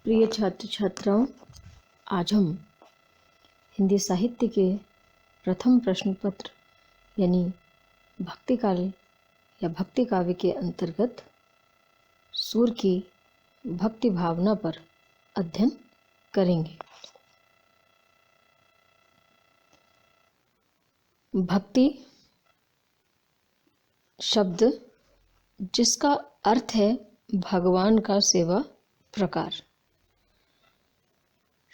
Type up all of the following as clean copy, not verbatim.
प्रिय छात्र छात्राओं, आज हम हिंदी साहित्य के प्रथम प्रश्न पत्र यानी भक्ति काल या भक्ति काव्य के अंतर्गत सूर की भक्ति भावना पर अध्ययन करेंगे। भक्ति शब्द जिसका अर्थ है भगवान का सेवा प्रकार।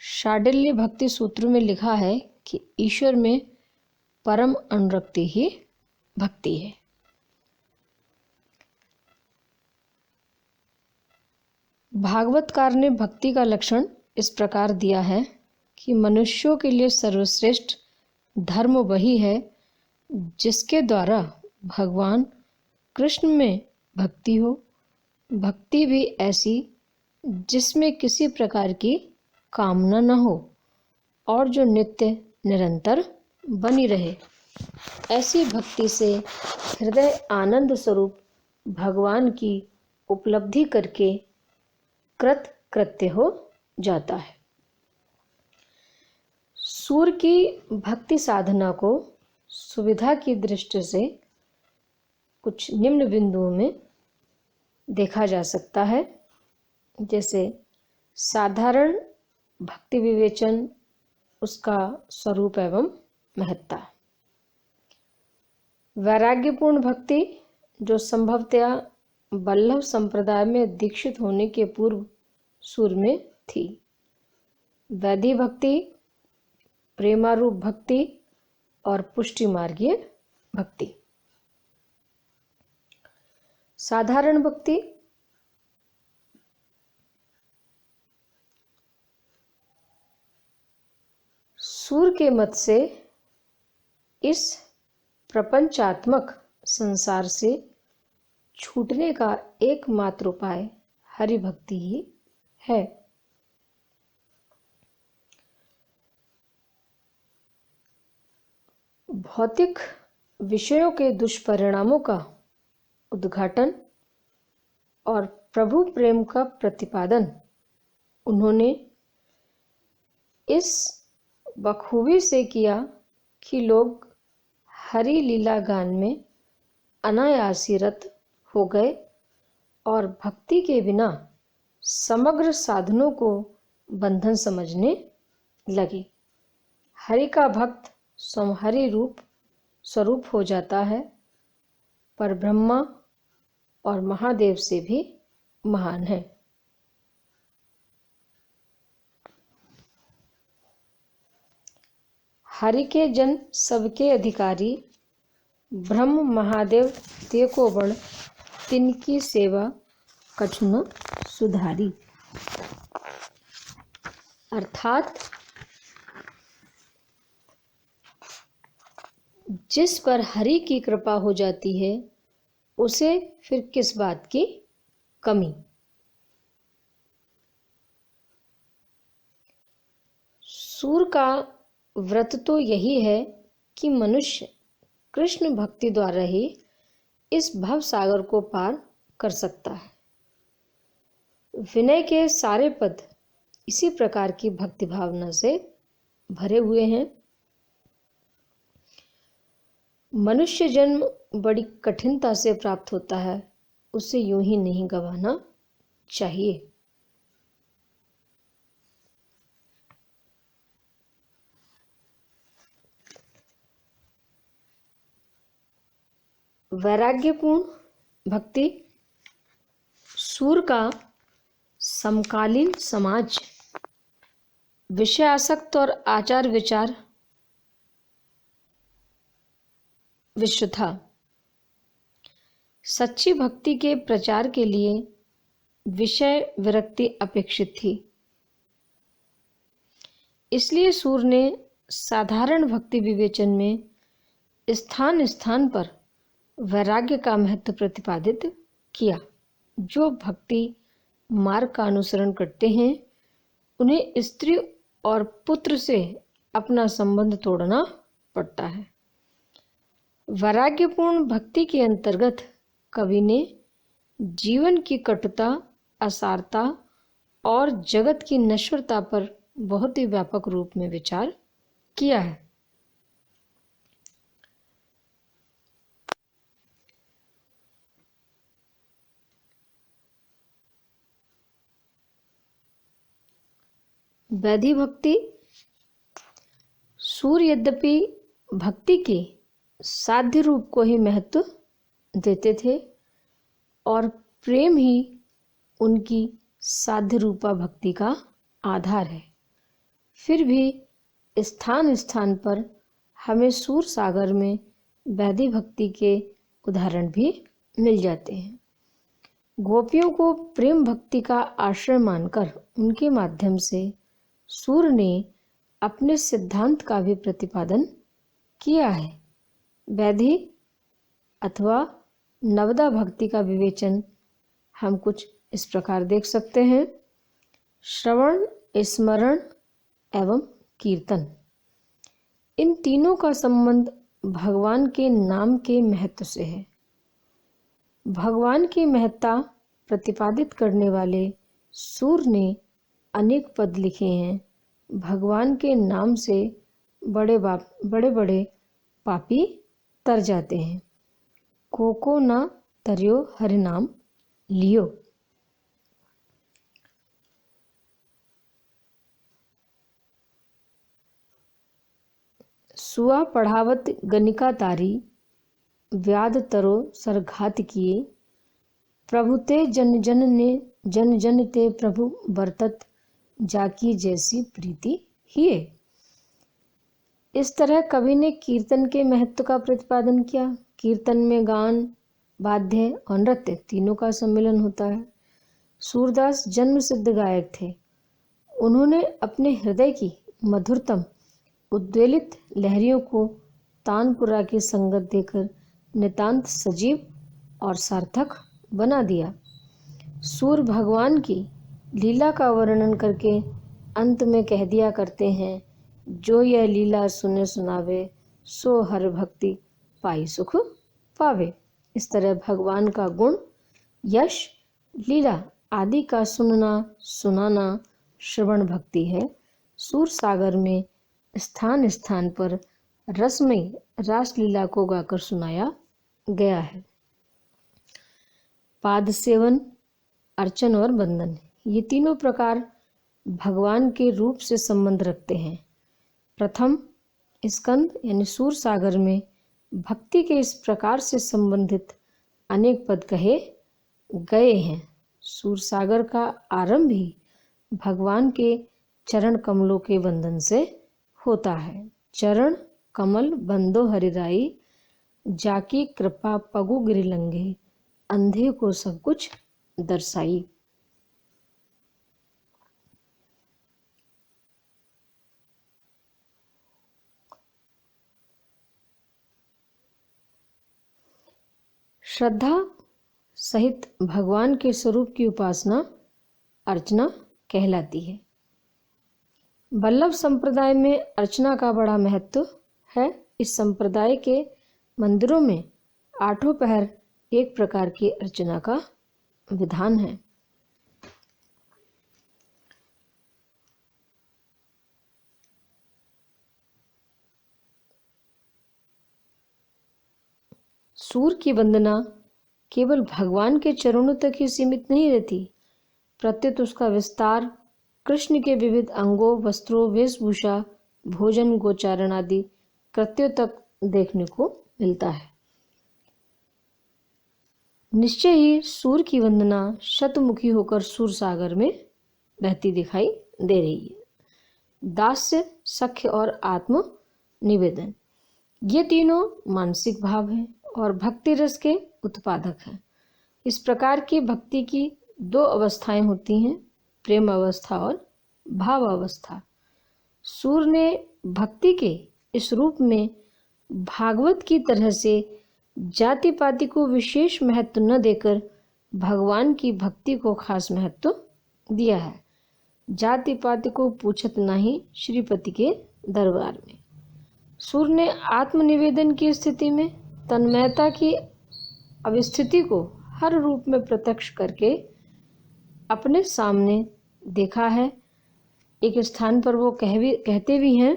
शांडिल्य भक्ति सूत्र में लिखा है कि ईश्वर में परम अनुरक्ति ही भक्ति है। भागवतकार ने भक्ति का लक्षण इस प्रकार दिया है कि मनुष्यों के लिए सर्वश्रेष्ठ धर्म वही है जिसके द्वारा भगवान कृष्ण में भक्ति हो, भक्ति भी ऐसी जिसमें किसी प्रकार की कामना न हो और जो नित्य निरंतर बनी रहे। ऐसी भक्ति से हृदय आनंद स्वरूप भगवान की उपलब्धि करके कृत कृत्य हो जाता है। सूर की भक्ति साधना को सुविधा की दृष्टि से कुछ निम्न बिंदुओं में देखा जा सकता है, जैसे साधारण भक्ति विवेचन, उसका स्वरूप एवं महत्ता। वैराग्यपूर्ण भक्ति जो संभवतया वल्लभ संप्रदाय में दीक्षित होने के पूर्व सूर में थी। वैधि भक्ति, प्रेमारूप भक्ति और पुष्टि मार्गीय भक्ति। साधारण भक्ति सूर के मत से इस प्रपंचात्मक संसार से छूटने का एकमात्र उपाय हरि भक्ति ही है। भौतिक विषयों के दुष्परिणामों का उद्घाटन और प्रभु प्रेम का प्रतिपादन उन्होंने इस बखूबी से किया कि लोग हरि लीला गान में अनायासी रत हो गए और भक्ति के बिना समग्र साधनों को बंधन समझने लगे। हरि का भक्त समहरि रूप स्वरूप हो जाता है, पर ब्रह्मा और महादेव से भी महान है। हरि के जन सबके अधिकारी, ब्रह्म महादेव ते को बण तिनकी सेवा कछु न सुधारी। अर्थात जिस पर हरि की कृपा हो जाती है उसे फिर किस बात की कमी। सूर का व्रत तो यही है कि मनुष्य कृष्ण भक्ति द्वारा ही इस भव सागर को पार कर सकता है। विनय के सारे पद इसी प्रकार की भक्ति भावना से भरे हुए हैं। मनुष्य जन्म बड़ी कठिनता से प्राप्त होता है, उसे यूं ही नहीं गंवाना चाहिए। वैराग्यपूर्ण भक्ति सूर का समकालीन समाज विषय आसक्त और आचार विचार विश्व था। सच्ची भक्ति के प्रचार के लिए विषय विरक्ति अपेक्षित थी। इसलिए सूर ने साधारण भक्ति विवेचन में स्थान स्थान पर वैराग्य का महत्व प्रतिपादित किया। जो भक्ति मार्ग का अनुसरण करते हैं उन्हें स्त्री और पुत्र से अपना संबंध तोड़ना पड़ता है। वैराग्यपूर्ण भक्ति के अंतर्गत कवि ने जीवन की कटुता, असारता और जगत की नश्वरता पर बहुत ही व्यापक रूप में विचार किया है। वैधि भक्ति सूर्य यद्यपि भक्ति के साध्य रूप को ही महत्व देते थे और प्रेम ही उनकी साध्य रूपा भक्ति का आधार है, फिर भी स्थान स्थान पर हमें सूर सागर में वैधि भक्ति के उदाहरण भी मिल जाते हैं। गोपियों को प्रेम भक्ति का आश्रय मानकर उनके माध्यम से सूर ने अपने सिद्धांत का भी प्रतिपादन किया है। वैधि अथवा नवदा भक्ति का विवेचन हम कुछ इस प्रकार देख सकते हैं। श्रवण, स्मरण एवं कीर्तन, इन तीनों का संबंध भगवान के नाम के महत्व से है। भगवान की महत्ता प्रतिपादित करने वाले सूर ने अनेक पद लिखे हैं। भगवान के नाम से बड़े बड़े पापी तर जाते हैं। को ना तरियो हरि नाम लियो। सुआ पढ़ावत गनिका तारी, व्याध तरो सरघात किए। प्रभु ते जन जन ते प्रभु बरतत, जाकी जैसी प्रीति हिए। इस तरह कवि ने कीर्तन के महत्व का प्रतिपादन किया। कीर्तन में गान, वाद्य और नृत्य तीनों का सम्मिलन होता है। सूरदास जन्म सिद्ध गायक थे। उन्होंने अपने हृदय की मधुरतम उद्वेलित लहरियों को तानपुरा की संगत देकर नितांत सजीव और सार्थक बना दिया। सूर भगवान की लीला का वर्णन करके अंत में कह दिया करते हैं, जो यह लीला सुने सुनावे, सो हर भक्ति पाई सुख पावे। इस तरह भगवान का गुण, यश, लीला आदि का सुनना सुनाना श्रवण भक्ति है। सूर सागर में स्थान स्थान पर रसमयी रासलीला को गाकर सुनाया गया है। पाद सेवन, अर्चन और बंदन, ये तीनों प्रकार भगवान के रूप से संबंध रखते हैं। प्रथम स्कंद यानी सूर सागर में भक्ति के इस प्रकार से संबंधित अनेक पद कहे गए हैं। सूर सागर का आरंभ ही भगवान के चरण कमलों के बंधन से होता है। चरण कमल बंदो हरिराई, जाकी कृपा पगु गिरिलंघे, अंधे को सब कुछ दर्शाई। श्रद्धा सहित भगवान के स्वरूप की उपासना अर्चना कहलाती है। वल्लभ संप्रदाय में अर्चना का बड़ा महत्व है। इस संप्रदाय के मंदिरों में आठों पहर एक प्रकार की अर्चना का विधान है। सूर की वंदना केवल भगवान के चरणों तक ही सीमित नहीं रहती, प्रत्युत उसका विस्तार कृष्ण के विविध अंगों, वस्त्रों, वेशभूषा, भोजन, गोचारण आदि कृत्यों तक देखने को मिलता है। निश्चय ही सूर की वंदना शतमुखी होकर सूर सागर में बहती दिखाई दे रही है। दास्य, सख्य और आत्म निवेदन, ये तीनों मानसिक भाव हैं और भक्ति रस के उत्पादक हैं। इस प्रकार की भक्ति की दो अवस्थाएं होती हैं, प्रेम अवस्था और भाव अवस्था। सूर ने भक्ति के इस रूप में भागवत की तरह से जाति पाति को विशेष महत्व न देकर भगवान की भक्ति को खास महत्व दिया है। जाति पाति को पूछत नहीं श्रीपति के दरबार में। सूर ने आत्मनिवेदन की स्थिति में तन्मयता की अवस्थिति को हर रूप में प्रत्यक्ष करके अपने सामने देखा है। एक स्थान पर वो कहते भी हैं,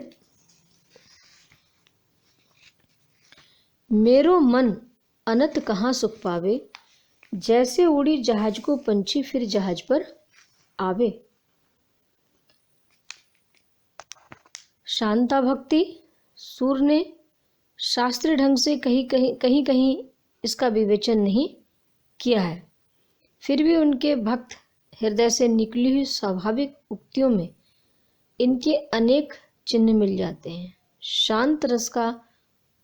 मेरो मन अनत कहाँ सुख पावे, जैसे उड़ी जहाज को पंछी फिर जहाज पर आवे। शांता भक्ति सूर ने शास्त्रीय ढंग से कहीं इसका विवेचन नहीं किया है, फिर भी उनके भक्त हृदय से निकली हुई स्वाभाविक उक्तियों में इनके अनेक चिन्ह मिल जाते हैं। शांत रस का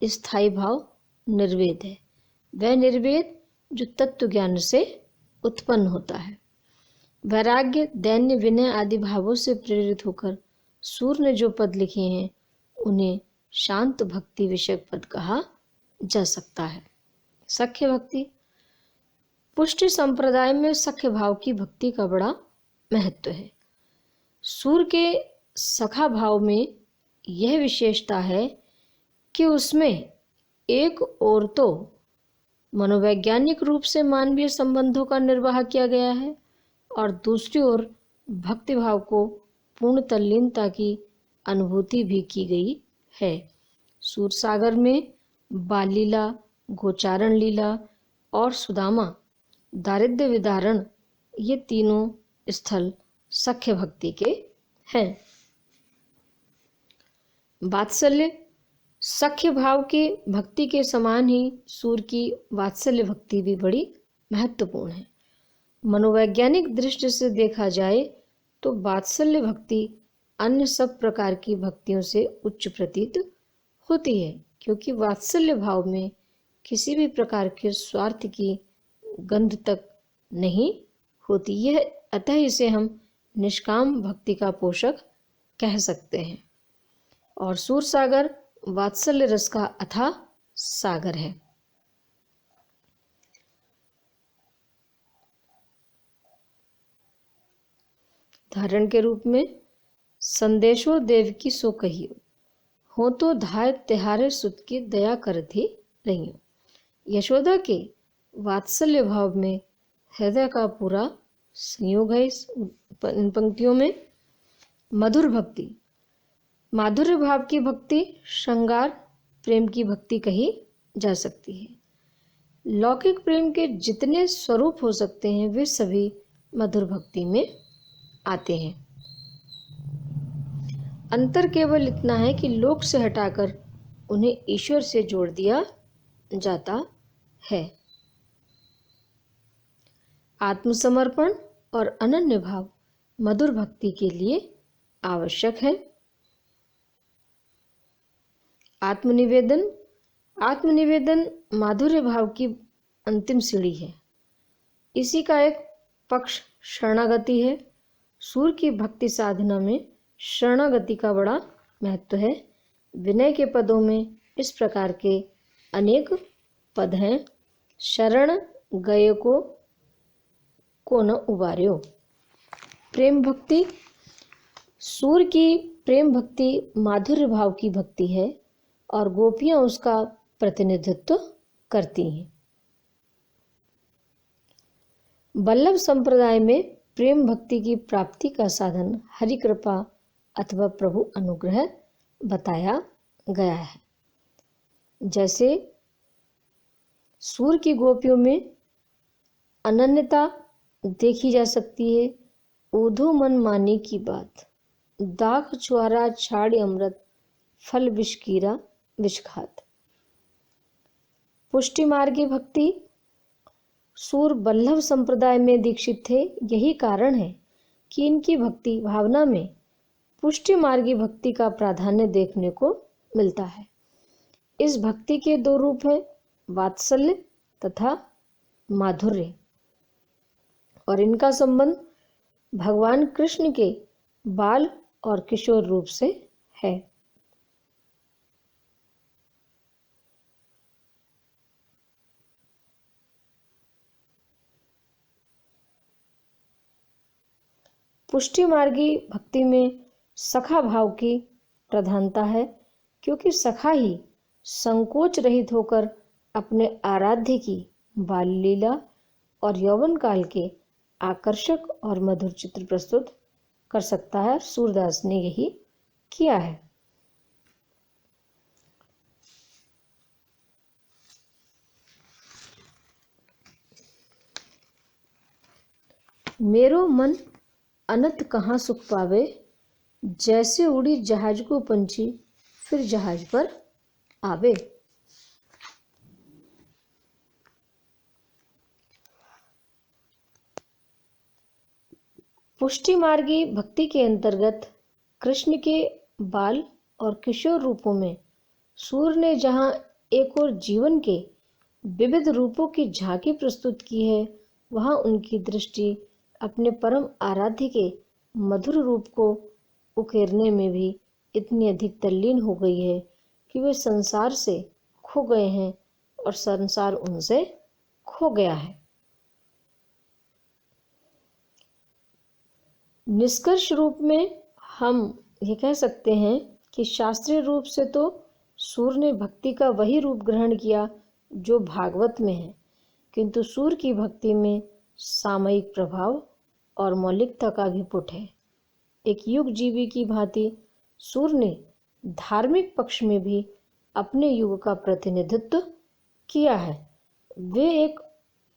स्थायी भाव निर्वेद है, वह निर्वेद जो तत्व ज्ञान से उत्पन्न होता है। वैराग्य, दैन्य, विनय आदि भावों से प्रेरित होकर सूर ने जो पद लिखे हैं उन्हें शांत भक्ति विषयक पद कहा जा सकता है। सख्य भक्ति। पुष्टि संप्रदाय में सख्य भाव की भक्ति का बड़ा महत्व है। सूर के सखा भाव में यह विशेषता है कि उसमें एक ओर तो मनोवैज्ञानिक रूप से मानवीय संबंधों का निर्वाह किया गया है और दूसरी ओर भक्तिभाव को पूर्ण तल्लीनता की अनुभूति भी की गई है। सूरसागर में बाल लीला, गोचारण लीला और सुदामा दारिद्र्य विदारण, ये तीनों स्थल सख्य भक्ति के हैं। वात्सल्य। सख्य भाव की भक्ति के समान ही सूर की वात्सल्य भक्ति भी बड़ी महत्वपूर्ण है। मनोवैज्ञानिक दृष्टि से देखा जाए तो वात्सल्य भक्ति अन्य सब प्रकार की भक्तियों से उच्च प्रतीत होती है, क्योंकि वात्सल्य भाव में किसी भी प्रकार के स्वार्थ की गंध तक नहीं होती। यह अतः इसे हम निष्काम भक्ति का पोषक कह सकते हैं। और सूरसागर वात्सल्य रस का अथाह सागर है। उदाहरण के रूप में, संदेशो देव की सो कहियो, हो तो धाय तिहारे सुत की दया करती रहियो। यशोदा के वात्सल्य भाव में हृदय का पूरा संयोग है। इन पंक्तियों में मधुर भक्ति। माधुर्य भाव की भक्ति श्रृंगार प्रेम की भक्ति कही जा सकती है। लौकिक प्रेम के जितने स्वरूप हो सकते हैं वे सभी मधुर भक्ति में आते हैं। अंतर केवल इतना है कि लोक से हटाकर उन्हें ईश्वर से जोड़ दिया जाता है। आत्मसमर्पण और अनन्य भाव मधुर भक्ति के लिए आवश्यक है। आत्मनिवेदन। आत्मनिवेदन माधुर्य भाव की अंतिम सीढ़ी है। इसी का एक पक्ष शरणागति है। सूर की भक्ति साधना में शरणागति का बड़ा महत्व है। विनय के पदों में इस प्रकार के अनेक पद हैं। शरण गए को न उबार्यो। प्रेम भक्ति। सूर की प्रेम भक्ति माधुर्य भाव की भक्ति है और गोपियां उसका प्रतिनिधित्व करती हैं। वल्लभ संप्रदाय में प्रेम भक्ति की प्राप्ति का साधन हरि कृपा अथवा प्रभु अनुग्रह बताया गया है। जैसे सूर की गोपियों में अनन्यता देखी जा सकती है। ऊधो मन माने की बात, दाख छुआरा छाड़ी अमृत, फल विषकीरा विषघात। पुष्टि मार्गी भक्ति। सूर वल्लभ संप्रदाय में दीक्षित थे। यही कारण है कि इनकी भक्ति भावना में पुष्टि मार्गी भक्ति का प्राधान्य देखने को मिलता है। इस भक्ति के दो रूप हैं, वात्सल्य तथा माधुर्य, और इनका संबंध भगवान कृष्ण के बाल और किशोर रूप से है। पुष्टि मार्गी भक्ति में सखा भाव की प्रधानता है, क्योंकि सखा ही संकोच रहित होकर अपने आराध्य की बाल लीला और यौवन काल के आकर्षक और मधुर चित्र प्रस्तुत कर सकता है। सूरदास ने यही किया है। मेरो मन अनंत कहाँ सुख पावे, जैसे उड़ी जहाज को पंछी फिर जहाज पर आवे। पुष्टि मार्गी भक्ति के अंतर्गत कृष्ण के बाल और किशोर रूपों में सूर्य ने जहाँ एक और जीवन के विविध रूपों की झांकी प्रस्तुत की है, वहाँ उनकी दृष्टि अपने परम आराध्य के मधुर रूप को उकेरने में भी इतनी अधिक तल्लीन हो गई है कि वे संसार से खो गए हैं और संसार उनसे खो गया है। निष्कर्ष रूप में हम ये कह सकते हैं कि शास्त्रीय रूप से तो सूर्य ने भक्ति का वही रूप ग्रहण किया जो भागवत में है, किंतु सूर्य की भक्ति में सामयिक प्रभाव और मौलिकता का भी पुट है। एक युग जीवी की भांति सूर्य ने धार्मिक पक्ष में भी अपने युग का प्रतिनिधित्व किया है। वे एक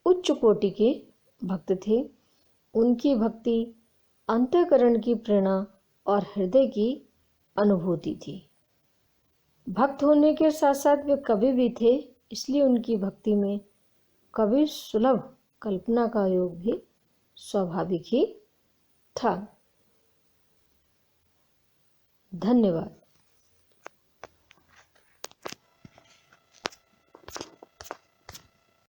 उच्च कोटि के भक्त थे। उनकी भक्ति अंतःकरण की प्रेरणा और हृदय की अनुभूति थी। भक्त होने के साथ साथ वे कवि भी थे, इसलिए उनकी भक्ति में कवि सुलभ कल्पना का योग भी स्वाभाविक ही था। धन्यवाद।